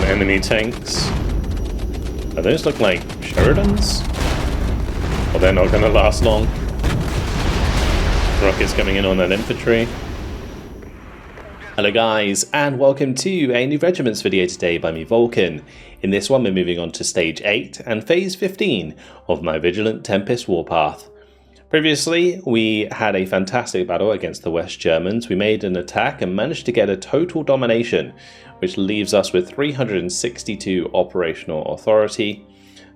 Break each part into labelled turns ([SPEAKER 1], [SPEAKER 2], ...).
[SPEAKER 1] Some enemy tanks. Those look like Sheridans? Well, they're not going to last long. Rockets coming in on that infantry. Hello guys, and welcome to a new Regiments video today by me, Vulcan. In this one we're moving on to stage 8 and phase 15 of my Vigilant Tempest warpath. Previously we had a fantastic battle against the West Germans. We made an attack and managed to get a total domination, which leaves us with 362 operational authority.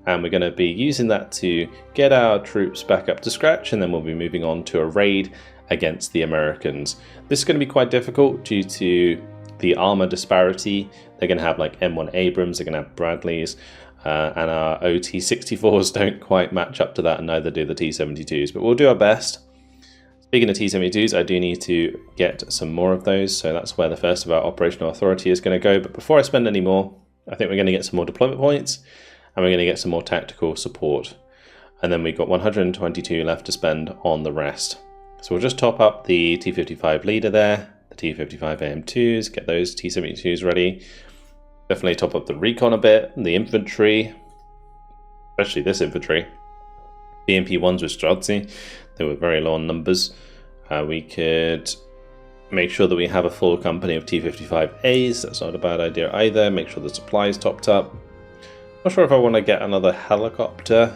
[SPEAKER 1] And we're going to be using that to get our troops back up to scratch, and then we'll be moving on to a raid against the Americans. This is going to be quite difficult due to the armor disparity. They're going to have like M1 Abrams, they're going to have Bradleys, and our OT-64s don't quite match up to that, and neither do the T-72s, but we'll do our best. Speaking of T-72s, I do need to get some more of those, so that's where the first of our operational authority is going to go. But before I spend any more, I think we're going to get some more deployment points, and we're going to get some more tactical support. And then we've got 122 left to spend on the rest. So we'll just top up the T-55 leader there, the T-55 AM2s, get those T-72s ready. Definitely top up the recon a bit, the infantry, especially this infantry. BMP-1s with Streltsy, they were very low on numbers. We could make sure that we have a full company of T-55As, that's not a bad idea either. Make sure the supply is topped up. Not sure if I want to get another helicopter.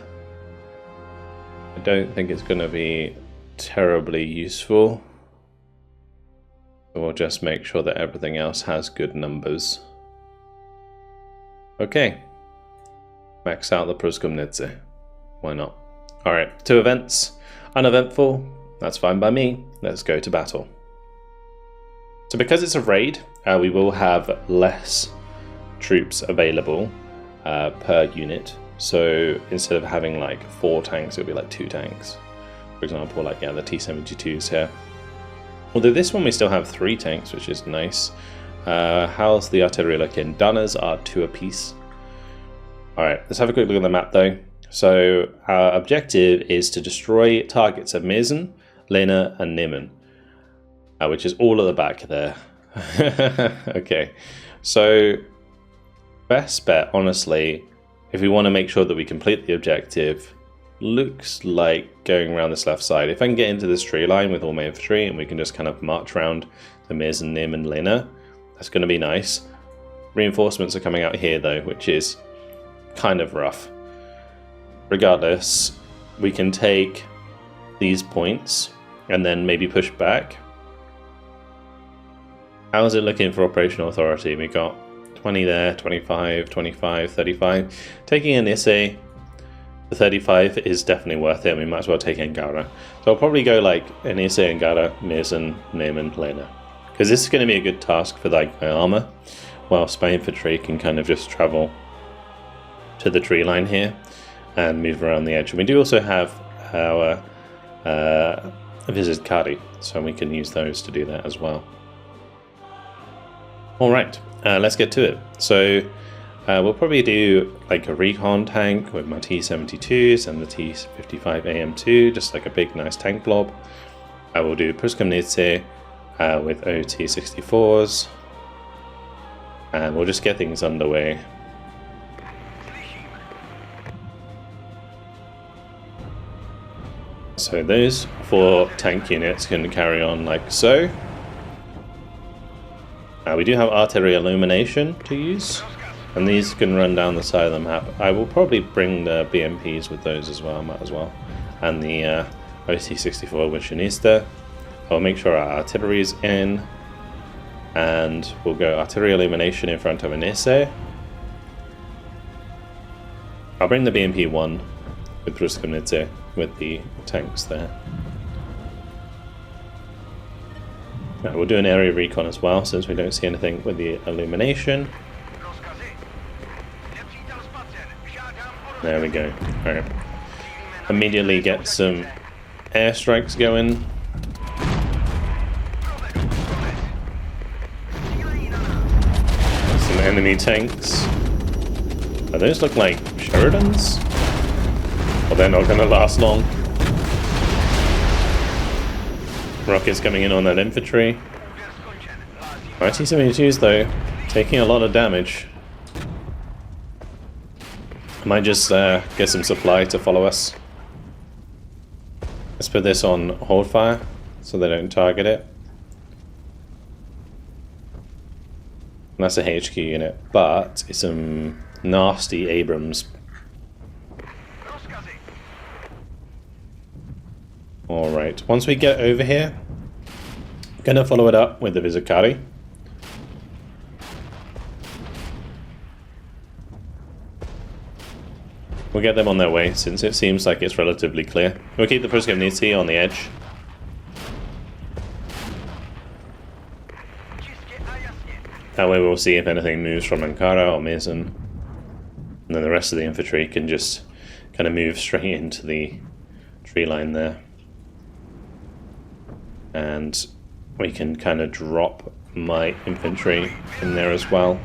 [SPEAKER 1] I don't think it's going to be terribly useful. So we'll just make sure that everything else has good numbers. Okay. Max out the Pruskomnitze. Why not? Alright, 2 events. Uneventful. That's fine by me. Let's go to battle. So because it's a raid, we will have less troops available per unit. So instead of having like 4 tanks, it'll be like 2 tanks. For example, like the T-72s here. Although this one we still have 3 tanks, which is nice. How's the artillery looking? Dunners are 2 apiece. Alright, let's have a quick look at the map though. So our objective is to destroy targets at Mesen, Lena and Niemen, which is all at the back there. Okay, so best bet, honestly, if we want to make sure that we complete the objective, looks like going around this left side. If I can get into this tree line with all my infantry and we can just kind of march around the Mesen, Niemen, Lena, that's going to be nice. Reinforcements are coming out here though, which is kind of rough. Regardless, we can take these points and then maybe push back. How is it looking for operational authority? We got 20 there, 25, 25, 35. Taking an ISE, the 35 is definitely worth it. We might as well take Angara. So I'll probably go like an ISE, Angara, Mesen, Niemen, Lena. Because this is going to be a good task for like my armor, whilst my infantry can kind of just travel to the tree line here and move around the edge. And we do also have our Visit Kari, so we can use those to do that as well. Alright, let's get to it. So we'll probably do like a recon tank with my T-72s and the T-55 AM2, just like a big nice tank blob. I will do Pruskomnitze with OT-64s, and we'll just get things underway. So those 4 tank units can carry on like so. We do have artillery illumination to use, and these can run down the side of the map. I will probably bring the BMPs with those as well, might as well, and the OT-64 Wishinista. I'll make sure our artillery is in, and we'll go artillery illumination in front of an ISE. I'll bring the BMP-1 with Pruskomnitze with the tanks there. We'll do an area recon as well, since we don't see anything with the illumination. There we go. Alright. Immediately get some airstrikes going. Some enemy tanks. Those look like Sheridans? Well, they're not going to last long. Rockets coming in on that infantry. Our T-72s though, taking a lot of damage. Might just get some supply to follow us. Let's put this on hold fire so they don't target it. And that's a HQ unit, but it's some nasty Abrams. Alright, once we get over here, I'm gonna follow it up with the Visicari. We'll get them on their way since it seems like it's relatively clear. We'll keep the Proskyvnitsy on the edge. That way we'll see if anything moves from Ankara or Mizan. And then the rest of the infantry can just kind of move straight into the tree line there. And we can kind of drop my infantry in there as well.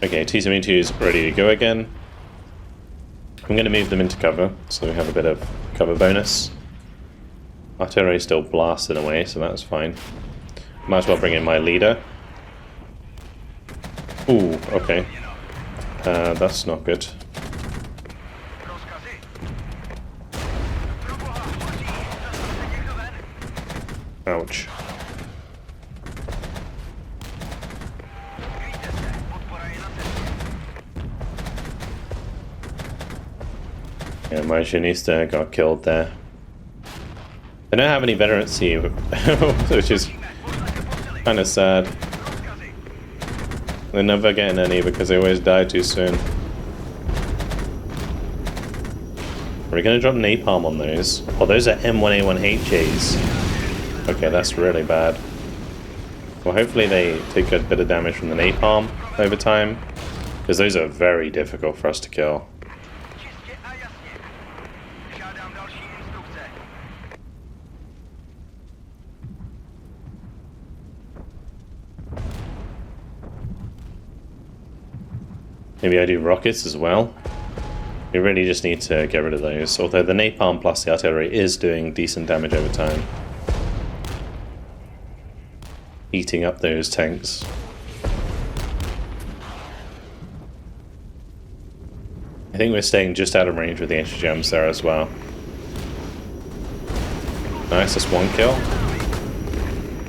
[SPEAKER 1] Okay, T-72 is ready to go again. I'm going to move them into cover, so we have a bit of cover bonus. Artillery is still blasting away, so that's fine. Might as well bring in my leader. Ooh, okay. That's not good. Ouch. Yeah, my Shinista got killed there. They don't have any veterancy, which is kind of sad. They're never getting any because they always die too soon. Are we going to drop napalm on those? Oh, those are M1A1HAs. Okay, that's really bad. Well, hopefully they take a bit of damage from the napalm over time, because those are very difficult for us to kill. Maybe I do rockets as well. We really just need to get rid of those, although the napalm plus the artillery is doing decent damage over time. Eating up those tanks. I think we're staying just out of range with the anti-gems there as well. Nice, that's one kill.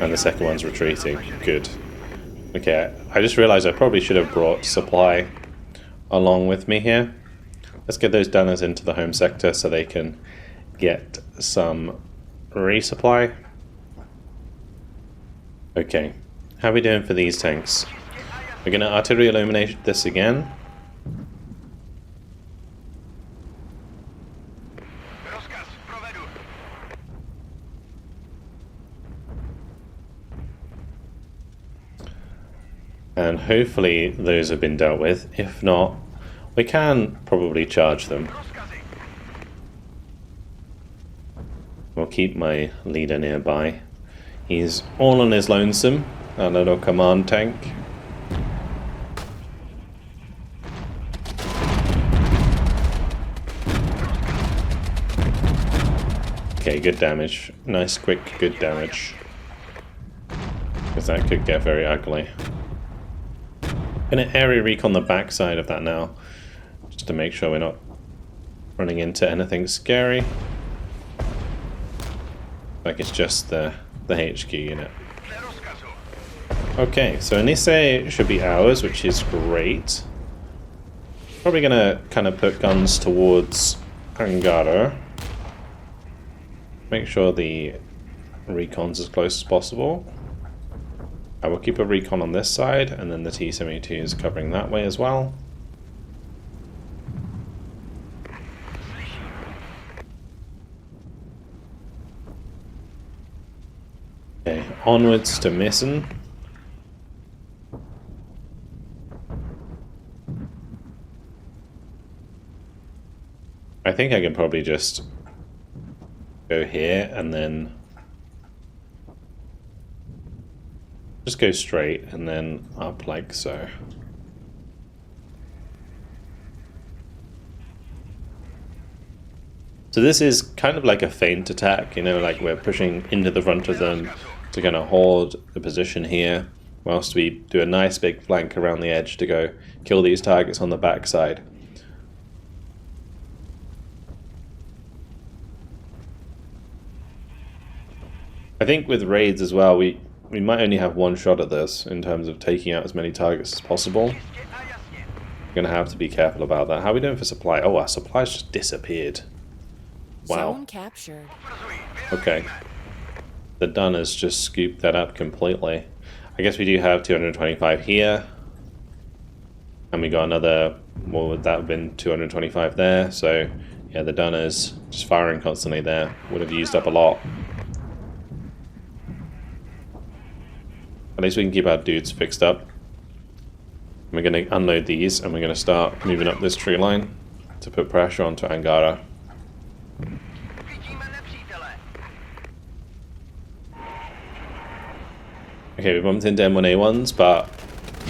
[SPEAKER 1] And the second one's retreating. Good. Okay, I just realized I probably should have brought supply along with me here. Let's get those Dunners into the home sector so they can get some resupply. Okay, how are we doing for these tanks? We're going to artillery illuminate this again. And hopefully those have been dealt with. If not, we can probably charge them. We'll keep my leader nearby. He's all on his lonesome, our little command tank. Okay, good damage. Nice, quick, good damage. Because that could get very ugly. I'm going to area recon the backside of that now, just to make sure we're not running into anything scary. Like it's just the HQ unit. Okay, so Nisei should be ours, which is great. Probably going to kind of put guns towards Angara. Make sure the recon's as close as possible. I will keep a recon on this side, and then the T-72 is covering that way as well. Okay, onwards to Meissen. I think I can probably just go here and then just go straight and then up like so. So this is kind of like a feint attack, you know, like we're pushing into the front of them to kind of hold the position here whilst we do a nice big flank around the edge to go kill these targets on the backside. I think with raids as well, we might only have one shot at this in terms of taking out as many targets as possible. We're going to have to be careful about that. How are we doing for supply? Oh, our supplies just disappeared. Wow.
[SPEAKER 2] Zone captured.
[SPEAKER 1] Okay. The Dunners just scooped that up completely. I guess we do have 225 here. And we got another, what would that have been, 225 there. So, yeah, the Dunners just firing constantly there would have used up a lot. At least we can keep our dudes fixed up. We're going to unload these and we're going to start moving up this tree line to put pressure onto Angara. Okay, we bumped into M1A1s, but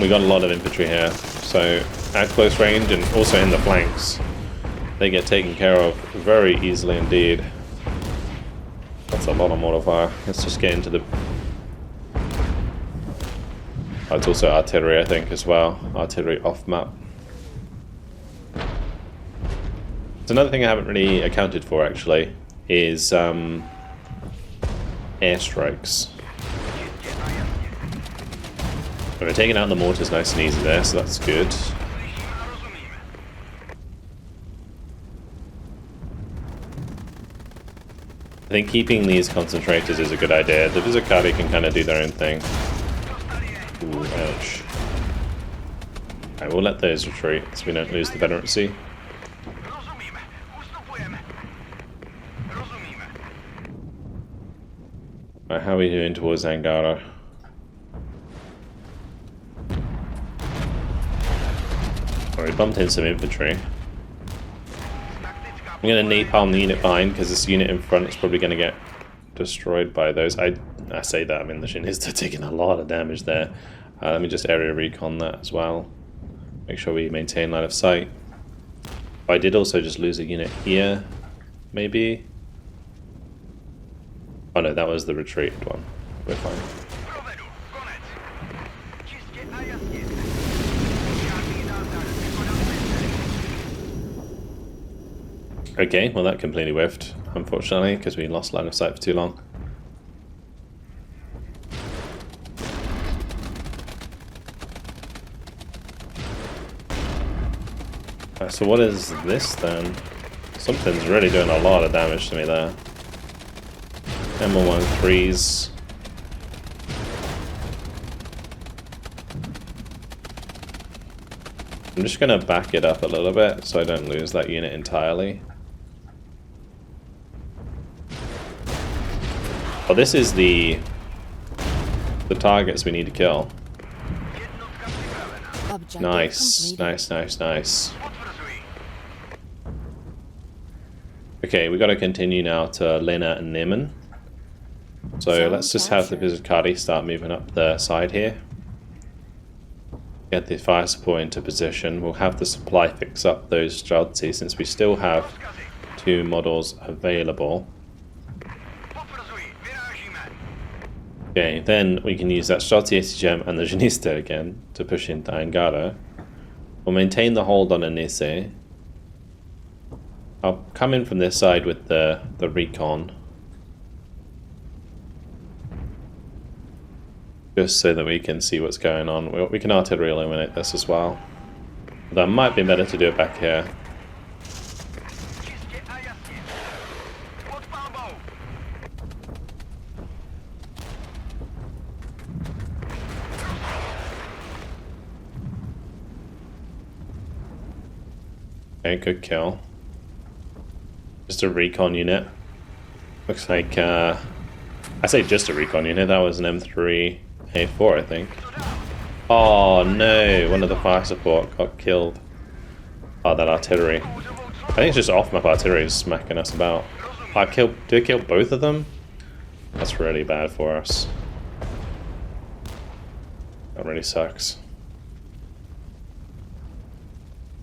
[SPEAKER 1] we got a lot of infantry here. So at close range and also in the flanks, they get taken care of very easily indeed. That's a lot of mortar fire. Let's just get into the... Oh, it's also artillery, I think, as well. Artillery off map. It's another thing I haven't really accounted for, actually, is airstrikes. We're taking out the mortars nice and easy there, so that's good. I think keeping these concentrators is a good idea. The Vigilant can kind of do their own thing. Ooh, ouch. Alright, we'll let those retreat so we don't lose the veterancy. Right, how are we doing towards Angara? We bumped in some infantry. I'm going to napalm the unit behind because this unit in front is probably going to get destroyed by those. I say that, I mean the Shinists are taking a lot of damage there. Let me just area recon that as well. Make sure we maintain line of sight. I did also just lose a unit here, maybe. Oh no, that was the retreated one. We're fine. Okay, well that completely whiffed, unfortunately, because we lost line of sight for too long. So what is this then? Something's really doing a lot of damage to me there. M113s. I'm just going to back it up a little bit so I don't lose that unit entirely. Oh, this is the targets we need to kill.
[SPEAKER 2] Objective
[SPEAKER 1] Nice,
[SPEAKER 2] completed.
[SPEAKER 1] nice. Okay, we got to continue now to Lena and Niemen. So
[SPEAKER 2] Zone
[SPEAKER 1] let's just have the
[SPEAKER 2] captured.
[SPEAKER 1] Vigilant start moving up the side here. Get the fire support into position. We'll have the supply fix up those Streltsy since we still have 2 models available. Okay, then we can use that Consolidation and the Janista again to push into Angara. We'll maintain the hold on Anise. I'll come in from this side with the recon. Just so that we can see what's going on. We can artillery eliminate this as well. That might be better to do it back here. Okay, good kill. Just a recon unit. Looks like, I say just a recon unit, that was an M3A4, I think. Oh no, one of the fire support got killed. Oh, that artillery. I think it's just off-map artillery is smacking us about. Did I kill both of them? That's really bad for us. That really sucks.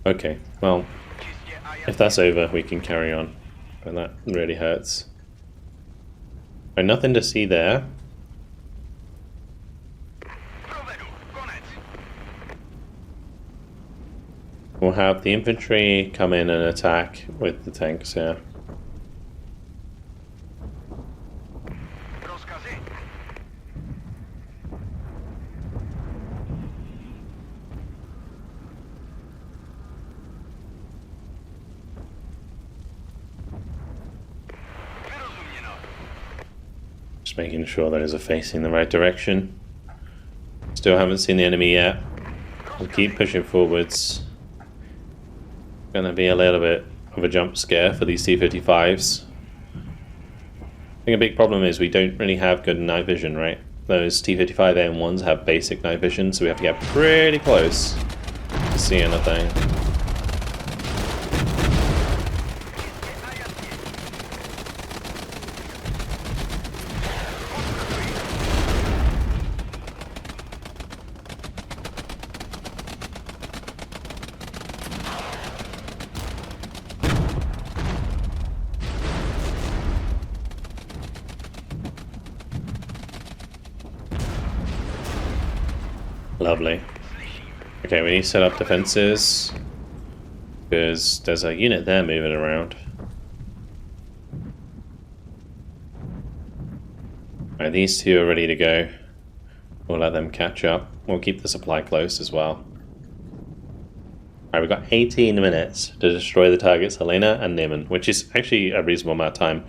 [SPEAKER 1] Okay, well, if that's over, we can carry on. And that really hurts. Right, nothing to see there. We'll have the infantry come in and attack with the tanks here. Just making sure those are facing the right direction. Still haven't seen the enemy yet. We'll keep pushing forwards. Gonna be a little bit of a jump scare for these T-55s. I think a big problem is we don't really have good night vision, right? Those T-55 AM1s have basic night vision, so we have to get pretty close to see anything. Lovely. Okay, we need to set up defenses because there's a unit there moving around. Alright, these two are ready to go. We'll let them catch up. We'll keep the supply close as well. Alright, we've got 18 minutes to destroy the targets Helena and Niemen, which is actually a reasonable amount of time.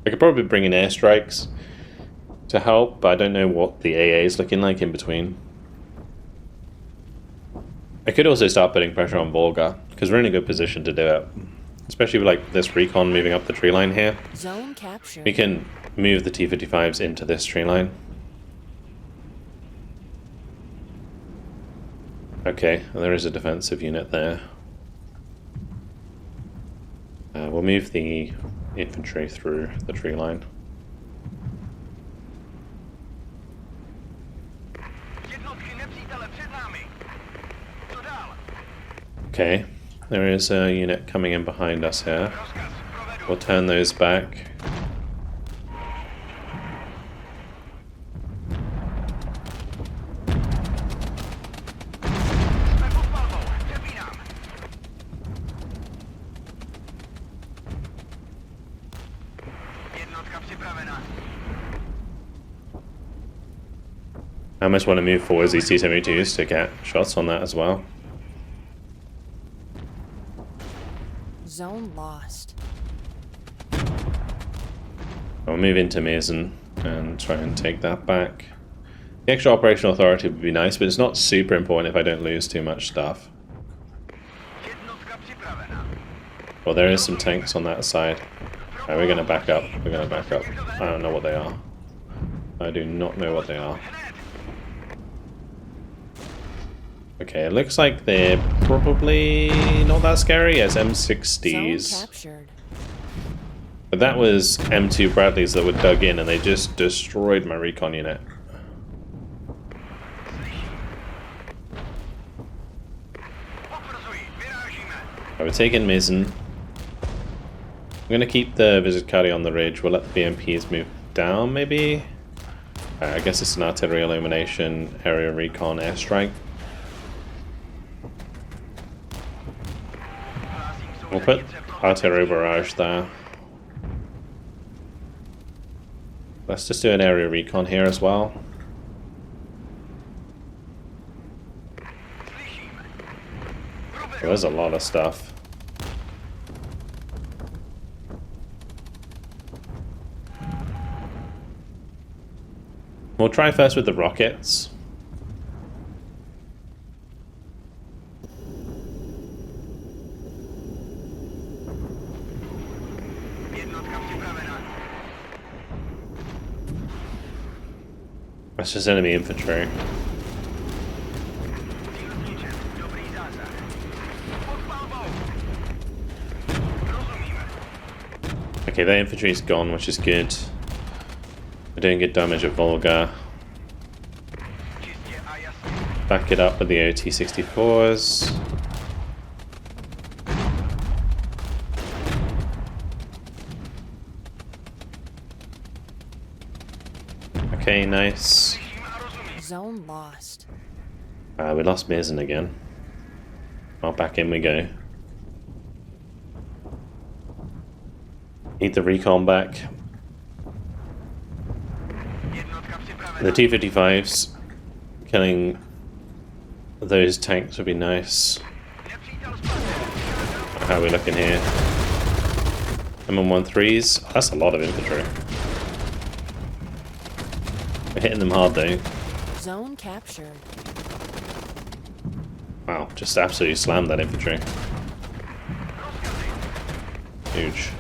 [SPEAKER 1] I could probably bring in airstrikes to help, but I don't know what the AA is looking like in between. I could also start putting pressure on Volga, because we're in a good position to do it. Especially with like this recon moving up the tree line here.
[SPEAKER 2] Zone captured.
[SPEAKER 1] We can move the T-55s into this tree line. Okay, well, there is a defensive unit there. We'll move the infantry through the tree line. Okay, there is a unit coming in behind us here. We'll turn those back. I almost want to move forward these T-72s to get shots on that as well.
[SPEAKER 2] Zone lost.
[SPEAKER 1] I'll move into Mason and try and take that back. The extra operational authority would be nice, but it's not super important if I don't lose too much stuff. Well, there is some tanks on that side. Right, we're going to back up. We're going to back up. I don't know what they are. I do not know what they are. Okay, it looks like they're probably not that scary as M60s. But that was M2 Bradleys that were dug in and they just destroyed my recon unit. I would take in Mizzen. I'm going to keep the Vizicati on the ridge. We'll let the BMPs move down, maybe? I guess it's an artillery illumination, area recon, airstrike. We'll put artillery barrage there. Let's just do an area recon here as well. There's a lot of stuff. We'll try first with the rockets. That's just enemy infantry. Okay, their infantry is gone, which is good. We're doing good damage at Volga. Back it up with the OT-64s. Okay, nice.
[SPEAKER 2] Zone lost.
[SPEAKER 1] We lost Mason again. Well, back in we go. Need the recon back. The T-55s killing those tanks would be nice. How are we looking here? M113s. That's a lot of infantry. We're hitting them hard though.
[SPEAKER 2] Zone captured.
[SPEAKER 1] Wow, just absolutely slammed that infantry. Huge.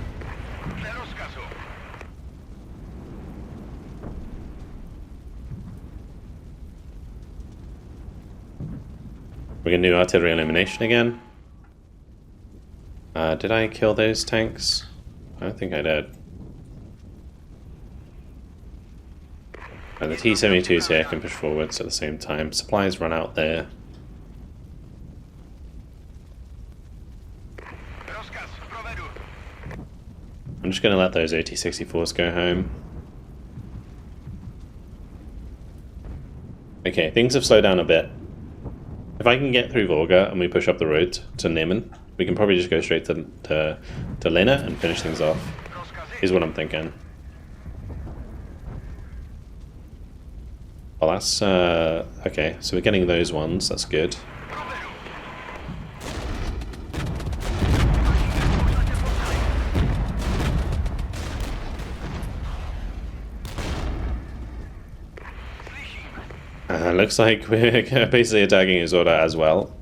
[SPEAKER 1] We're gonna do artillery elimination again. Did I kill those tanks? I don't think I did. And the T-72s here can push forwards at the same time. Supplies run out there. I'm just going to let those OT-64s go home. Okay, things have slowed down a bit. If I can get through Volga and we push up the road to Neman, we can probably just go straight to Lena and finish things off. Is what I'm thinking. Well, that's okay. So we're getting those ones. That's good. Looks like we're basically attacking his order as well.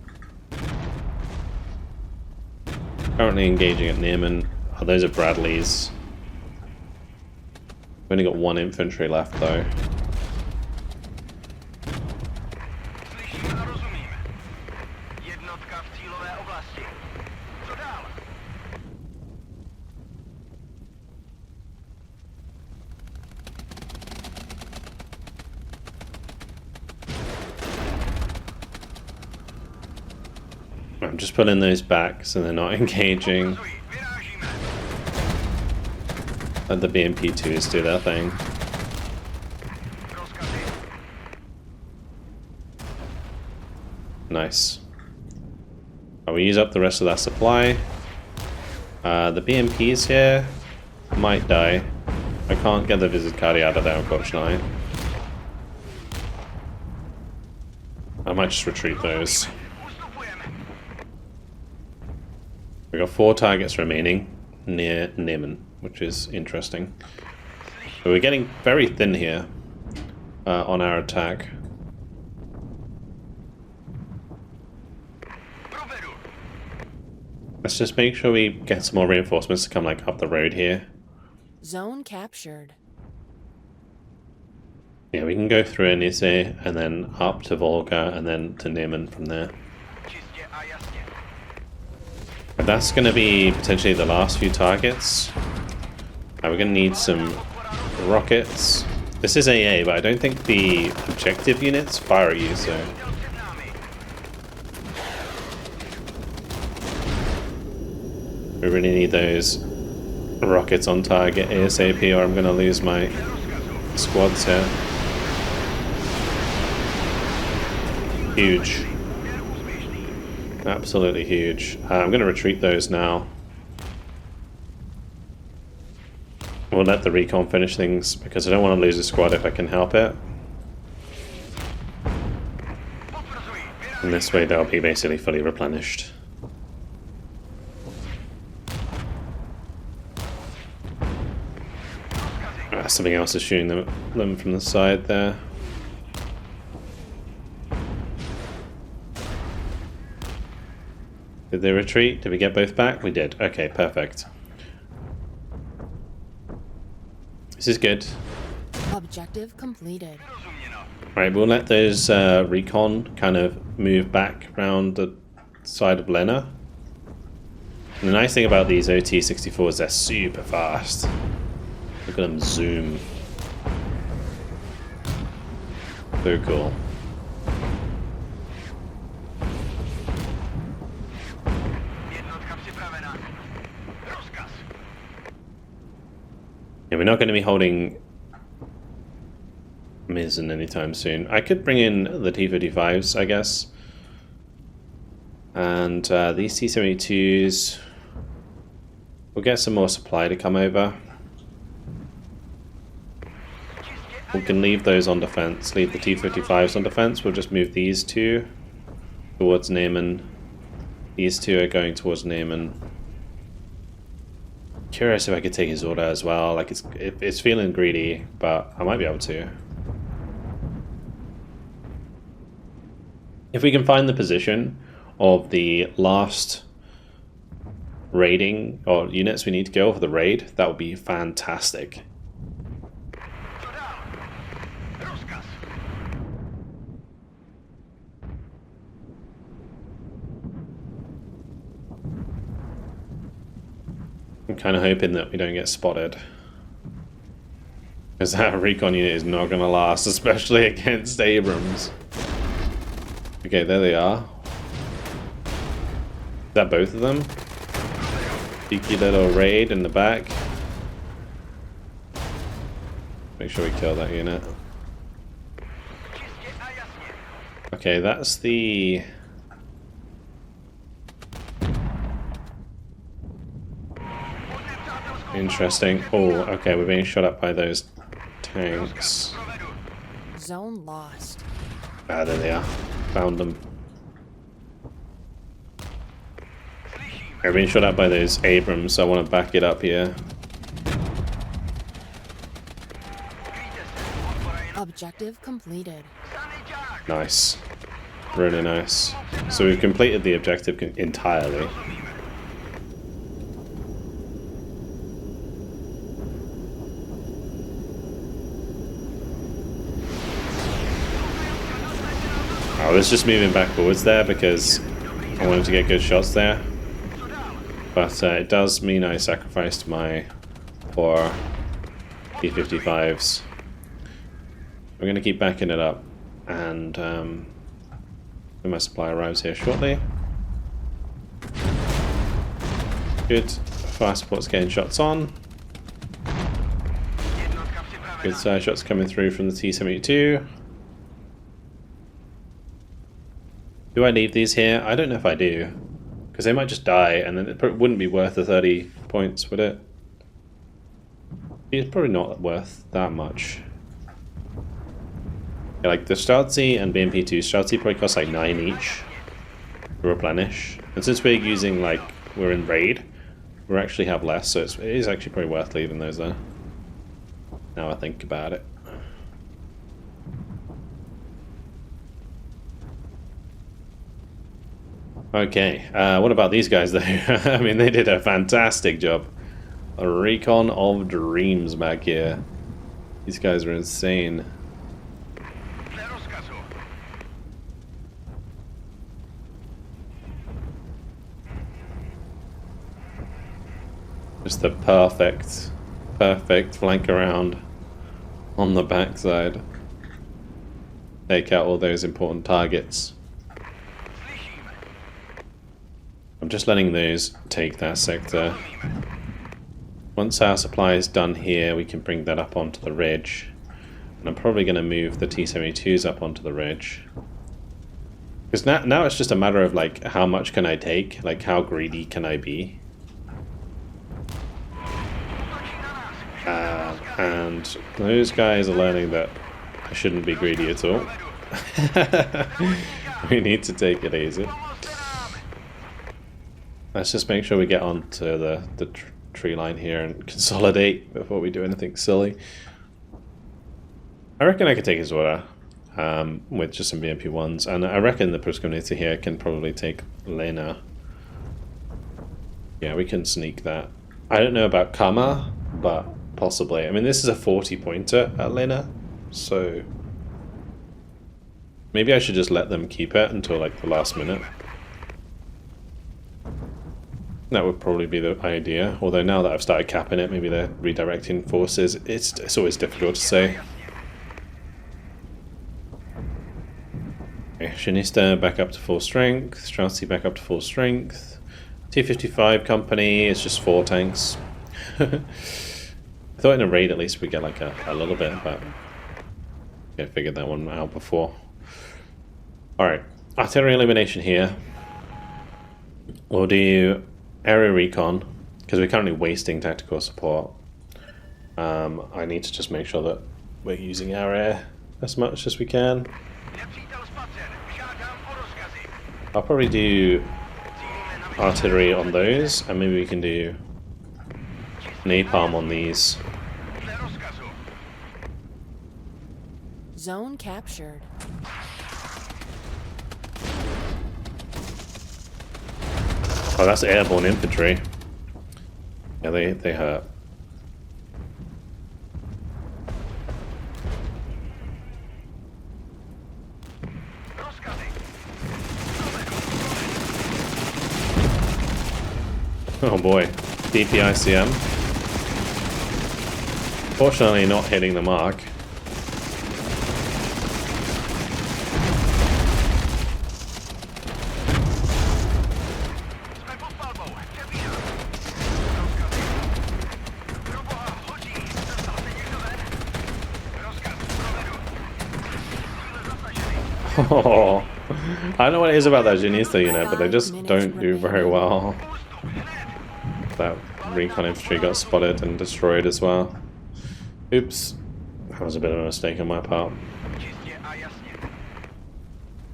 [SPEAKER 1] Currently engaging at Neman. Oh, those are Bradleys. We've only got one infantry left though. I'm just pulling those back so they're not engaging. Let the BMP2s do their thing. Nice. We use up the rest of that supply. The BMPs here might die. I can't get the Vizicati out of there, unfortunately. I might just retreat those. We got 4 targets remaining near Neman, which is interesting. But we're getting very thin here on our attack. Let's just make sure we get some more reinforcements to come like up the road here.
[SPEAKER 2] Zone captured.
[SPEAKER 1] Yeah, we can go through Anise and then up to Volga and then to Neman from there. But that's going to be potentially the last few targets. We're going to need some rockets. This is AA, but I don't think the objective units fire at you, so... We really need those rockets on target ASAP or I'm going to lose my squads here. Huge. Absolutely huge. I'm going to retreat those now. We'll let the recon finish things because I don't want to lose a squad if I can help it. And this way they'll be basically fully replenished. Something else is shooting them from the side there. Did they retreat? Did we get both back? We did. Okay, perfect. This is good.
[SPEAKER 2] Objective completed.
[SPEAKER 1] Right, we'll let those recon kind of move back around the side of Lena. And the nice thing about these OT-64s is they're super fast. Look at them zoom. So cool. Yeah, we're not going to be holding Mizzen anytime soon. I could bring in the T-55s, I guess. And these T-72s, we'll get some more supply to come over. We can leave those on defense, leave the T-55s on defense. We'll just move these two towards Naaman. These two are going towards Naaman. Curious if I could take his order as well. Like it's feeling greedy, but I might be able to. If we can find the position of the last raiding or units we need to go for the raid, that would be fantastic. I'm kind of hoping that we don't get spotted, because that recon unit is not going to last, especially against Abrams. Okay, there they are. Is that both of them? Cheeky little raid in the back. Make sure we kill that unit. Okay, that's the... Interesting. Oh, okay, we're being shot up by those tanks.
[SPEAKER 2] Zone lost.
[SPEAKER 1] Ah, there they are. Found them. We're being shot up by those Abrams, so I want to back it up here.
[SPEAKER 2] Objective completed.
[SPEAKER 1] Nice. Really nice. So we've completed the objective entirely. I was just moving backwards there because I wanted to get good shots there. But it does mean I sacrificed my poor T-55s. We're going to keep backing it up, and my supply arrives here shortly. Good. Fire support's getting shots on. Good shots coming through from the T-72. Do I leave these here? I don't know if I do, because they might just die, and then it wouldn't be worth the 30 points, would it? It's probably not worth that much. Yeah, like the Streltsy and BMP2, Streltsy probably cost like 9 each to replenish, and since we're using, like, we're in raid, we actually have less, so it is actually probably worth leaving those there. Now I think about it. Okay, what about these guys though? I mean, they did a fantastic job. A recon of dreams back here. These guys are insane. Just the perfect flank around on the backside. Take out all those important targets. I'm just letting those take that sector. Once our supply is done here, we can bring that up onto the ridge. And I'm probably going to move the T-72s up onto the ridge. Because now it's just a matter of, like, how much can I take? Like, how greedy can I be? And those guys are learning that I shouldn't be greedy at all. We need to take it easy. Let's just make sure we get onto the tree line here and consolidate before we do anything silly. I reckon I could take his order with just some BMP1s, and I reckon the Puscominator here can probably take Lena. Yeah, we can sneak that. I don't know about Kama, but possibly. I mean, this is a 40-pointer at Lena, so maybe I should just let them keep it until like the last minute. That would probably be the idea, although now that I've started capping it, maybe they're redirecting forces. It's always difficult to say. Okay, Shinista back up to full strength, Streltsy back up to full strength. T-55 company is just 4 tanks. I thought in a raid at least we'd get like a little bit, but I figured that one out before. Alright, artillery elimination here. We'll do area recon, because we're currently wasting tactical support. I need to just make sure that we're using our air as much as we can. I'll probably do artillery on those, and maybe we can do napalm on these.
[SPEAKER 2] Zone captured.
[SPEAKER 1] Oh, that's airborne infantry. Yeah, they hurt. Oh boy, DPICM. Fortunately not hitting the mark. Oh, I don't know what it is about that Janista unit, but they just don't do very well. That recon infantry got spotted and destroyed as well. Oops, that was a bit of a mistake on my part.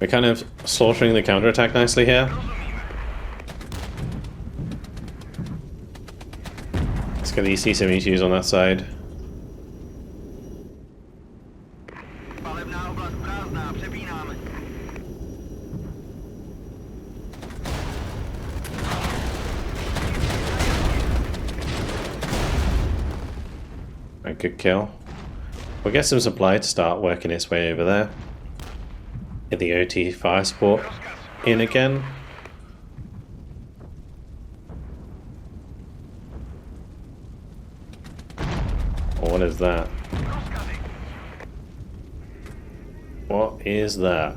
[SPEAKER 1] We're kind of slaughtering the counterattack nicely here. Let's get these C-72s on that side. A good kill. We'll get some supply to start working its way over there. Get the OT fire support in again. Oh, what is that? What is that?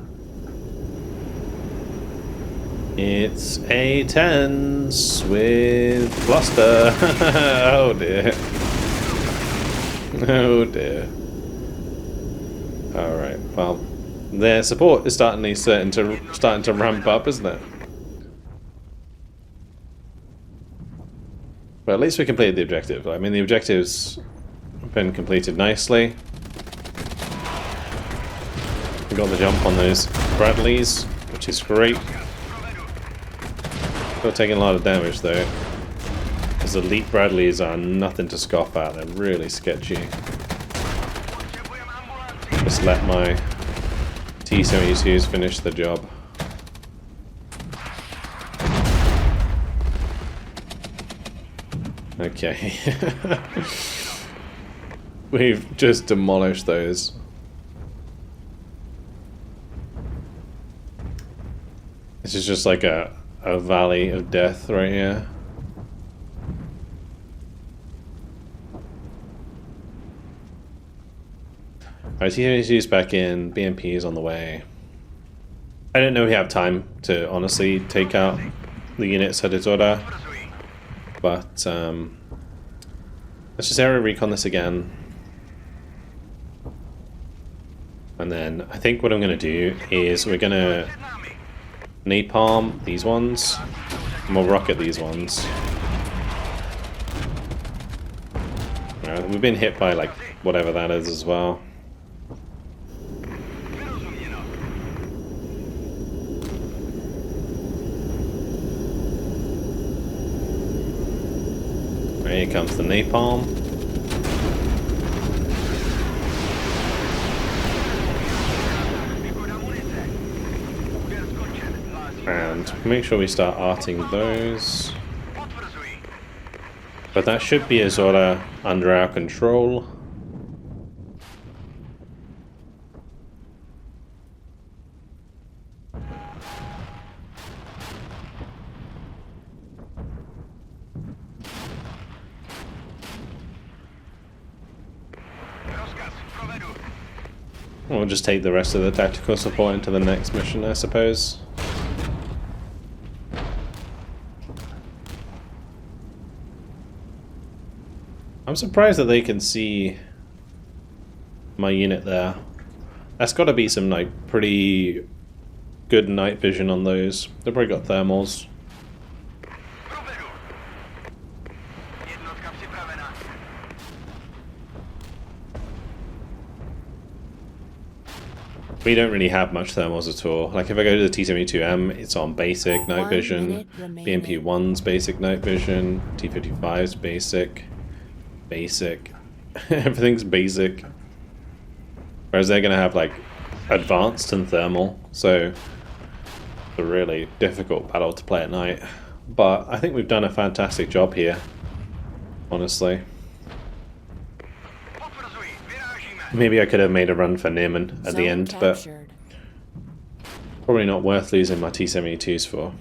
[SPEAKER 1] It's A-10s with cluster. Oh dear. Oh dear. Alright, well, their support is starting to ramp up, isn't it? But at least we completed the objective. I mean, the objective's been completed nicely. We got the jump on those Bradleys, which is great. Still taking a lot of damage though. Those elite Bradleys are nothing to scoff at, they're really sketchy. Just let my T-72s finish the job. Okay. We've just demolished those. This is just like a valley of death right here. Alright, T-72's back in, BMP's on the way. I didn't know we have time to honestly take out the units at its order, but let's just area recon this again. And then I think what I'm going to do is we're going to napalm these ones, and we'll rocket these ones. We've been hit by like whatever that is as well. Here comes the napalm. And make sure we start arting those. But that should be Azora under our control. We'll just take the rest of the tactical support into the next mission, I suppose. I'm surprised that they can see my unit there. That's got to be some like pretty good night vision on those. They've probably got thermals. We don't really have much thermals at all. Like if I go to the T-72M, it's on basic night
[SPEAKER 2] 1
[SPEAKER 1] vision.
[SPEAKER 2] minute remaining.
[SPEAKER 1] BMP-1's basic night vision. T-55's basic. Basic. Everything's basic. Whereas they're going to have like advanced and thermal. So it's a really difficult battle to play at night. But I think we've done a fantastic job here. Honestly. Maybe I could have made a run for Nearman at the end, but probably not worth losing my T-72s for.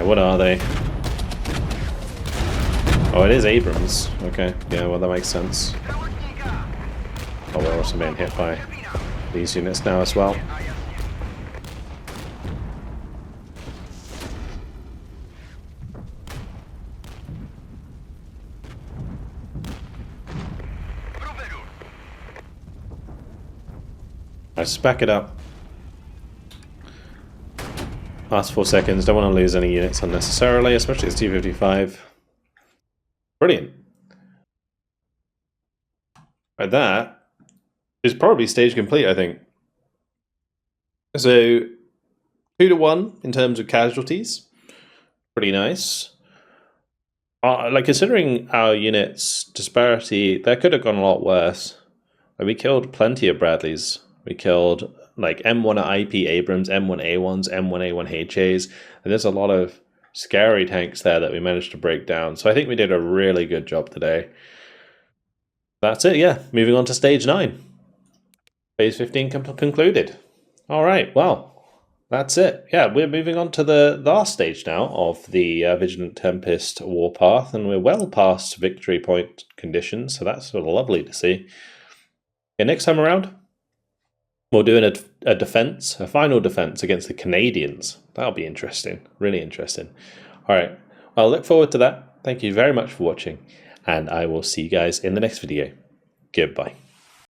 [SPEAKER 1] What are they? Oh, it is Abrams. Okay, yeah, well that makes sense. Oh, we're also being hit by these units now as well. Let's back it up. Last 4 seconds, don't want to lose any units unnecessarily, especially it's T-55. Brilliant. Right, that is probably stage complete, I think. So, 2-1 in terms of casualties. Pretty nice. Like, considering our units' disparity, that could have gone a lot worse. Like, we killed plenty of Bradleys. We killed like M1 IP Abrams, M1 A1s, M1 A1HAs, and there's a lot of scary tanks there that we managed to break down. So I think we did a really good job today. That's it, yeah. Moving on to stage 9. Phase 15 concluded. All right, well, that's it. Yeah, we're moving on to the last stage now of the Vigilant Tempest warpath, and we're well past victory point conditions, so that's sort of lovely to see. Okay, next time around, we're doing a defense, a final defense against the Canadians. That'll be interesting, really interesting. All right, well, I look forward to that. Thank you very much for watching, and I will see you guys in the next video. Goodbye.